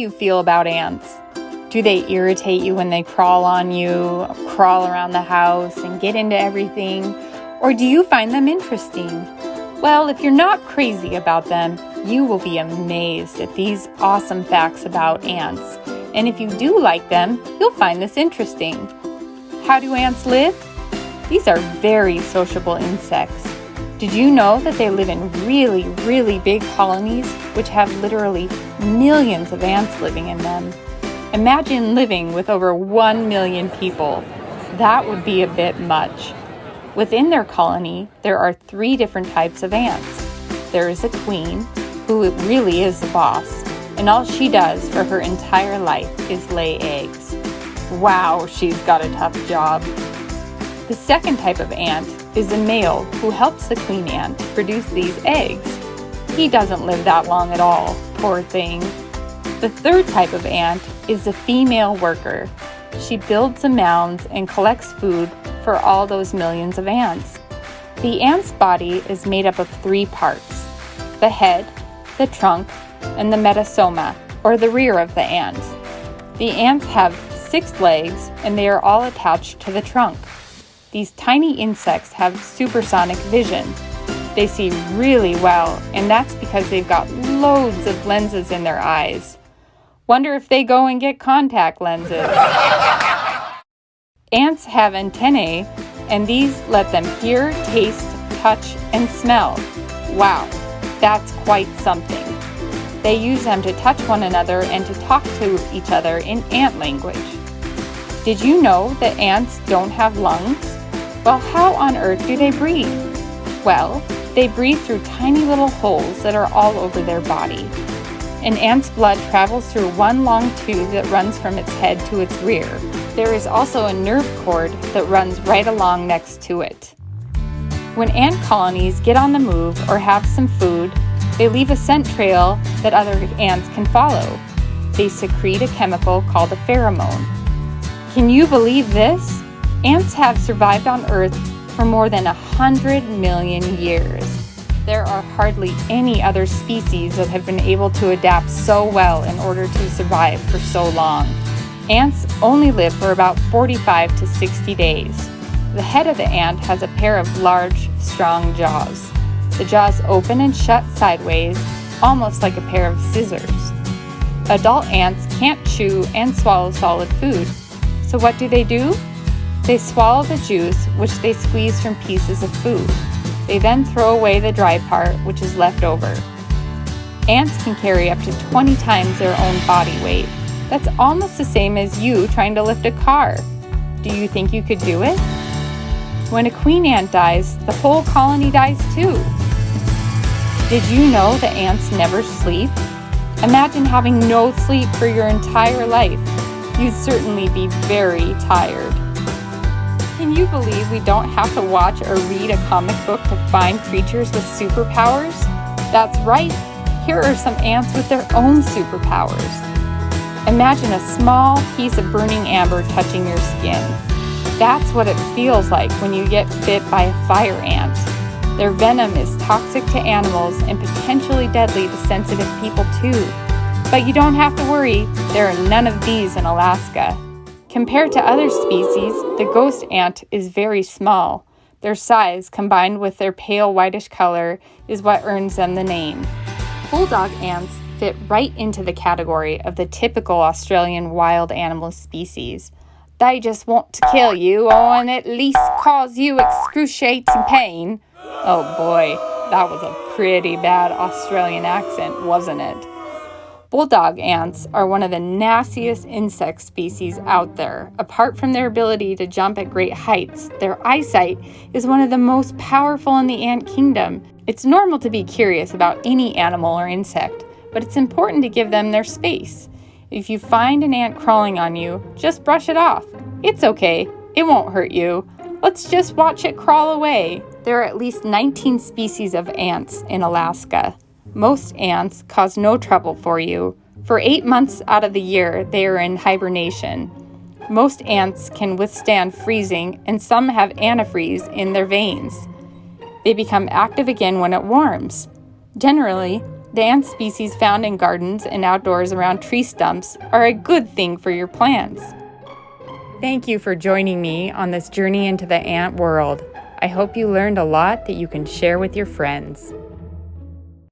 you feel about ants? Do they irritate you when they crawl on you, crawl around the house, and get into everything? Or do you find them interesting? Well, if you're not crazy about them, you will be amazed at these awesome facts about ants. And if you do like them, you'll find this interesting. How do ants live? These are very sociable insects. Did you know that they live in really, really big colonies, which have literally millions of ants living in them? Imagine living with over 1 million people. That would be a bit much. Within their colony, there are 3 different types of ants. There is a queen, who really is the boss, and all she does for her entire life is lay eggs. Wow, she's got a tough job. The second type of ant is a male who helps the queen ant produce these eggs. He doesn't live that long at all, poor thing. The third type of ant is a female worker. She builds the mounds and collects food for all those millions of ants. The ant's body is made up of 3 parts: the head, the trunk, and the metasoma, or the rear of the ant. The ants have 6 legs, and they are all attached to the trunk. These tiny insects have supersonic vision. They see really well, and that's because they've got loads of lenses in their eyes. Wonder if they go and get contact lenses. Ants have antennae, and these let them hear, taste, touch, and smell. Wow, that's quite something. They use them to touch one another and to talk to each other in ant language. Did you know that ants don't have lungs? Well, how on earth do they breathe? Well, they breathe through tiny little holes that are all over their body. An ant's blood travels through one long tube that runs from its head to its rear. There is also a nerve cord that runs right along next to it. When ant colonies get on the move or have some food, they leave a scent trail that other ants can follow. They secrete a chemical called a pheromone. Can you believe this? Ants have survived on Earth for more than 100 million years. There are hardly any other species that have been able to adapt so well in order to survive for so long. Ants only live for about 45 to 60 days. The head of the ant has a pair of large, strong jaws. The jaws open and shut sideways, almost like a pair of scissors. Adult ants can't chew and swallow solid food. So what do? They swallow the juice, which they squeeze from pieces of food. They then throw away the dry part, which is left over. Ants can carry up to 20 times their own body weight. That's almost the same as you trying to lift a car. Do you think you could do it? When a queen ant dies, the whole colony dies too. Did you know that ants never sleep? Imagine having no sleep for your entire life. You'd certainly be very tired. Can you believe we don't have to watch or read a comic book to find creatures with superpowers? That's right, here are some ants with their own superpowers. Imagine a small piece of burning amber touching your skin. That's what it feels like when you get bit by a fire ant. Their venom is toxic to animals and potentially deadly to sensitive people too. But you don't have to worry, there are none of these in Alaska. Compared to other species, the ghost ant is very small. Their size, combined with their pale whitish color, is what earns them the name. Bulldog ants fit right into the category of the typical Australian wild animal species. They just want to kill you, and at least cause you excruciating pain. Oh boy, that was a pretty bad Australian accent, wasn't it? Bulldog ants are one of the nastiest insect species out there. Apart from their ability to jump at great heights, their eyesight is one of the most powerful in the ant kingdom. It's normal to be curious about any animal or insect, but it's important to give them their space. If you find an ant crawling on you, just brush it off. It's okay, it won't hurt you. Let's just watch it crawl away. There are at least 19 species of ants in Alaska. Most ants cause no trouble for you. For 8 months out of the year, they are in hibernation. Most ants can withstand freezing, and some have antifreeze in their veins. They become active again when it warms. Generally, The ant species found in gardens and outdoors around tree stumps are a good thing for your plants. Thank you for joining me on this journey into the ant world. I hope you learned a lot that you can share with your friends.